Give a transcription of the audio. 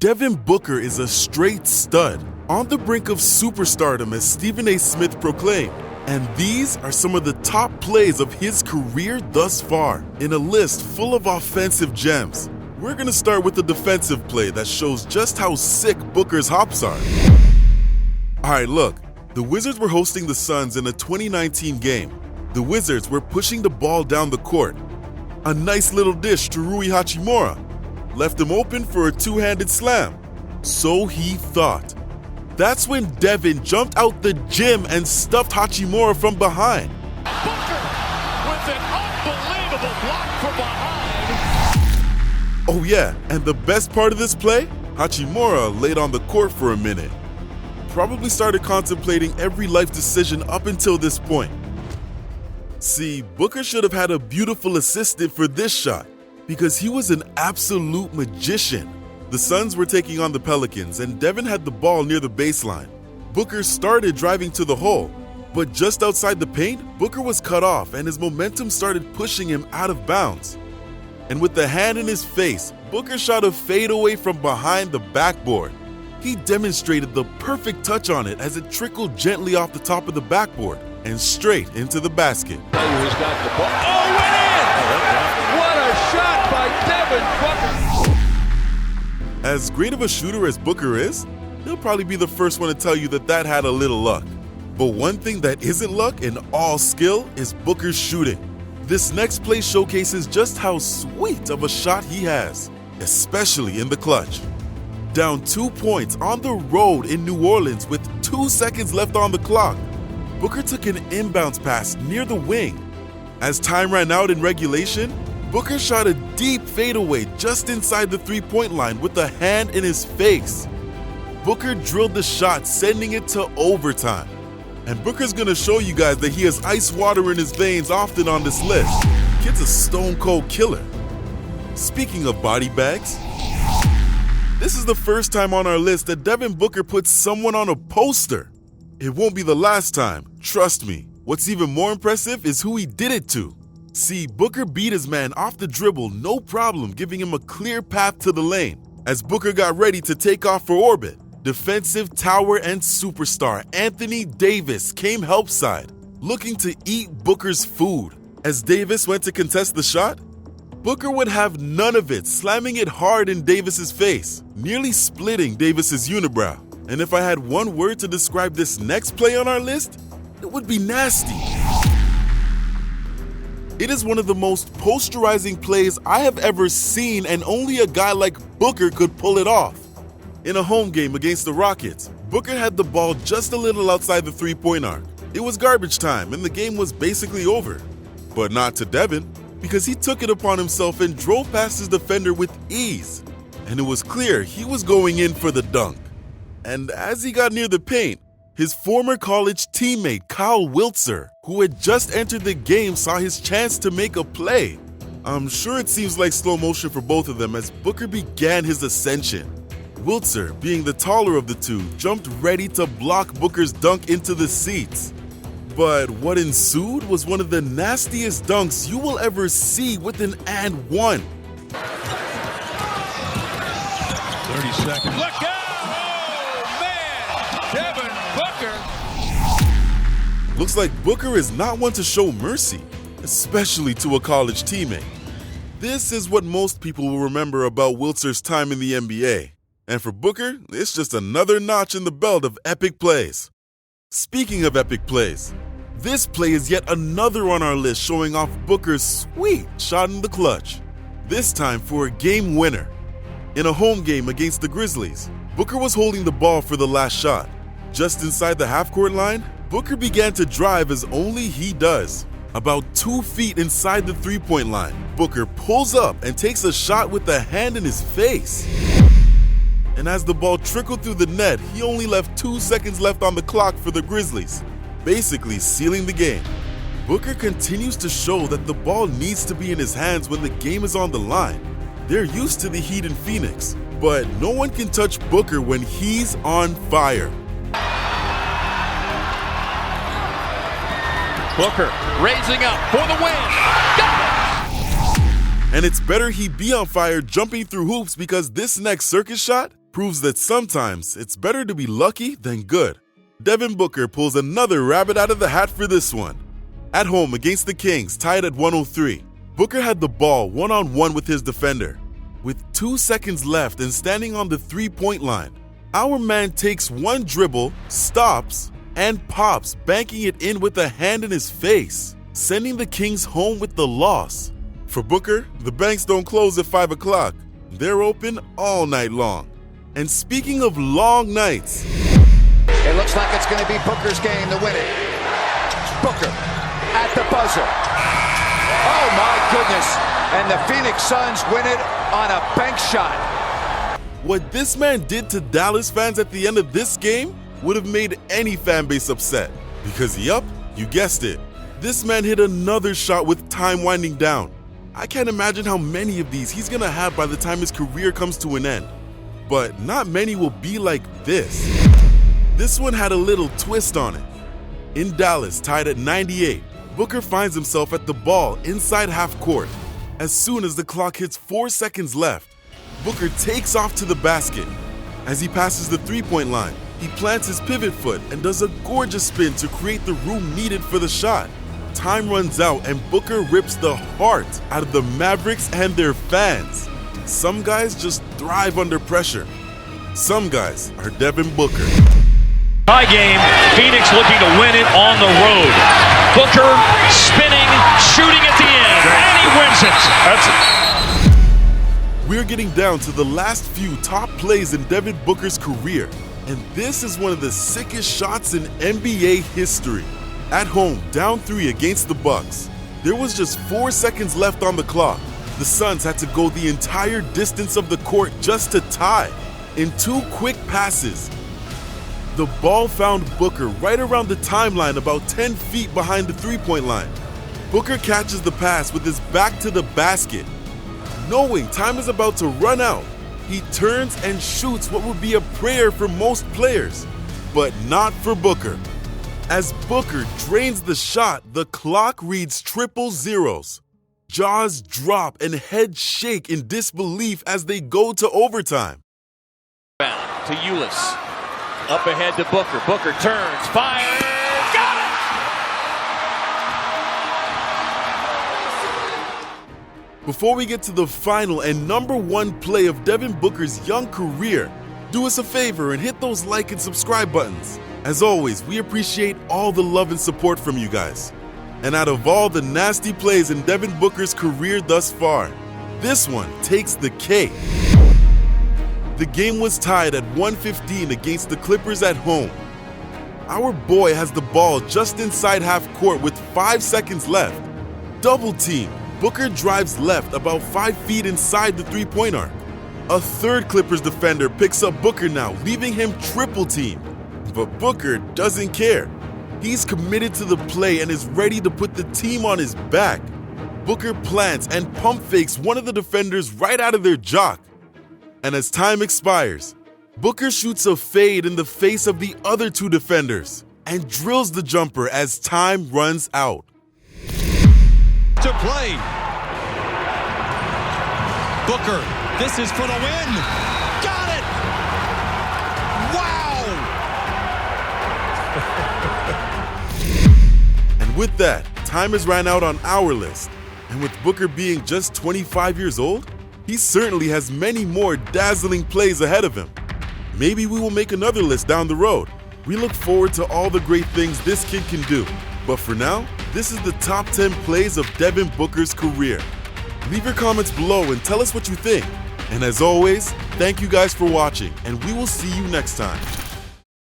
Devin Booker is a straight stud, on the brink of superstardom as Stephen A. Smith proclaimed. And these are some of the top plays of his career thus far, in a list full of offensive gems. We're going to start with the defensive play that shows just how sick Booker's hops are. Alright, look, the Wizards were hosting the Suns in a 2019 game. The Wizards were pushing the ball down the court. A nice little dish to Rui Hachimura left him open for a two-handed slam. So he thought. That's when Devin jumped out the gym and stuffed Hachimura from behind. Booker with an unbelievable block from behind. Oh yeah, and the best part of this play? Hachimura laid on the court for a minute. Probably started contemplating every life decision up until this point. See, Booker should have had a beautiful assistant for this shot because he was an absolute magician. The Suns were taking on the Pelicans and Devin had the ball near the baseline. Booker started driving to the hole, but just outside the paint, Booker was cut off and his momentum started pushing him out of bounds. And with the hand in his face, Booker shot a fadeaway from behind the backboard. He demonstrated the perfect touch on it as it trickled gently off the top of the backboard and straight into the basket. Who's got the ball? Oh, went in! What a shot by Devin Booker! As great of a shooter as Booker is, he'll probably be the first one to tell you that had a little luck. But one thing that isn't luck and all skill is Booker's shooting. This next play showcases just how sweet of a shot he has, especially in the clutch. Down 2 points on the road in New Orleans with 2 seconds left on the clock, Booker took an inbounds pass near the wing. As time ran out in regulation, Booker shot a deep fadeaway just inside the three-point line with a hand in his face. Booker drilled the shot, sending it to overtime. And Booker's gonna show you guys that he has ice water in his veins often on this list. Kid's a stone-cold killer. Speaking of body bags, this is the first time on our list that Devin Booker puts someone on a poster. It won't be the last time, trust me. What's even more impressive is who he did it to. See, Booker beat his man off the dribble, no problem, giving him a clear path to the lane. As Booker got ready to take off for orbit, defensive tower and superstar Anthony Davis came help side, looking to eat Booker's food. As Davis went to contest the shot, Booker would have none of it, slamming it hard in Davis's face, nearly splitting Davis's unibrow. And if I had one word to describe this next play on our list, it would be nasty. It is one of the most posterizing plays I have ever seen, and only a guy like Booker could pull it off. In a home game against the Rockets, Booker had the ball just a little outside the three-point arc. It was garbage time and the game was basically over. But not to Devin, because he took it upon himself and drove past his defender with ease. And it was clear he was going in for the dunk. And as he got near the paint, his former college teammate Kyle Wiltzer, who had just entered the game, saw his chance to make a play. I'm sure it seems like slow motion for both of them as Booker began his ascension. Wiltzer, being the taller of the two, jumped ready to block Booker's dunk into the seats. But what ensued was one of the nastiest dunks you will ever see with an and one. 30 seconds. Look out! Oh, man! Devin Booker! Looks like Booker is not one to show mercy, especially to a college teammate. This is what most people will remember about Wiltzer's time in the NBA. And for Booker, it's just another notch in the belt of epic plays. Speaking of epic plays, this play is yet another on our list showing off Booker's sweet shot in the clutch. This time for a game winner. In a home game against the Grizzlies, Booker was holding the ball for the last shot. Just inside the half-court line, Booker began to drive as only he does. About 2 feet inside the three-point line, Booker pulls up and takes a shot with the hand in his face. And as the ball trickled through the net, he only left 2 seconds left on the clock for the Grizzlies, basically sealing the game. Booker continues to show that the ball needs to be in his hands when the game is on the line. They're used to the heat in Phoenix, but no one can touch Booker when he's on fire. Booker raising up for the win. Got it! And it's better he be on fire jumping through hoops because this next circus shot proves that sometimes it's better to be lucky than good. Devin Booker pulls another rabbit out of the hat for this one. At home against the Kings, tied at 103, Booker had the ball one-on-one with his defender. With 2 seconds left and standing on the three-point line, our man takes one dribble, stops, and pops, banking it in with a hand in his face, sending the Kings home with the loss. For Booker, the banks don't close at 5 o'clock. They're open all night long. And speaking of long nights, it looks like it's going to be Booker's game to win it. Booker at the buzzer. Oh my goodness. And the Phoenix Suns win it on a bank shot. What this man did to Dallas fans at the end of this game would have made any fan base upset. Because yup, you guessed it. This man hit another shot with time winding down. I can't imagine how many of these he's gonna have by the time his career comes to an end. But not many will be like this. This one had a little twist on it. In Dallas, tied at 98, Booker finds himself at the ball inside half court. As soon as the clock hits 4 seconds left, Booker takes off to the basket. As he passes the three-point line, he plants his pivot foot and does a gorgeous spin to create the room needed for the shot. Time runs out and Booker rips the heart out of the Mavericks and their fans. Some guys just thrive under pressure. Some guys are Devin Booker. Tie game, Phoenix looking to win it on the road. Booker spinning, shooting at the end, and he wins it. That's it. We're getting down to the last few top plays in Devin Booker's career, and this is one of the sickest shots in NBA history. At home, down 3 against the Bucks, there was just 4 seconds left on the clock. The Suns had to go the entire distance of the court just to tie. In 2 quick passes, the ball found Booker right around the timeline about 10 feet behind the three-point line. Booker catches the pass with his back to the basket. Knowing time is about to run out, he turns and shoots what would be a prayer for most players, but not for Booker. As Booker drains the shot, the clock reads triple zeros. Jaws drop and heads shake in disbelief as they go to overtime. To Ulis. Up ahead to Booker. Booker turns, fires, got it! Before we get to the final and #1 play of Devin Booker's young career, do us a favor and hit those like and subscribe buttons. As always, we appreciate all the love and support from you guys. And out of all the nasty plays in Devin Booker's career thus far, this one takes the cake. The game was tied at 115 against the Clippers at home. Our boy has the ball just inside half court with 5 seconds left. Double team. Booker drives left about 5 feet inside the three-point arc. A third Clippers defender picks up Booker now, leaving him triple team. But Booker doesn't care. He's committed to the play and is ready to put the team on his back. Booker plants and pump fakes one of the defenders right out of their jock. And as time expires, Booker shoots a fade in the face of the other 2 defenders and drills the jumper as time runs out. To play. Booker, this is for the win. Got it! Wow! And with that, time has ran out on our list. And with Booker being just 25 years old, he certainly has many more dazzling plays ahead of him. Maybe we will make another list down the road. We look forward to all the great things this kid can do. But for now, this is the top 10 plays of Devin Booker's career. Leave your comments below and tell us what you think. And as always, thank you guys for watching, and we will see you next time.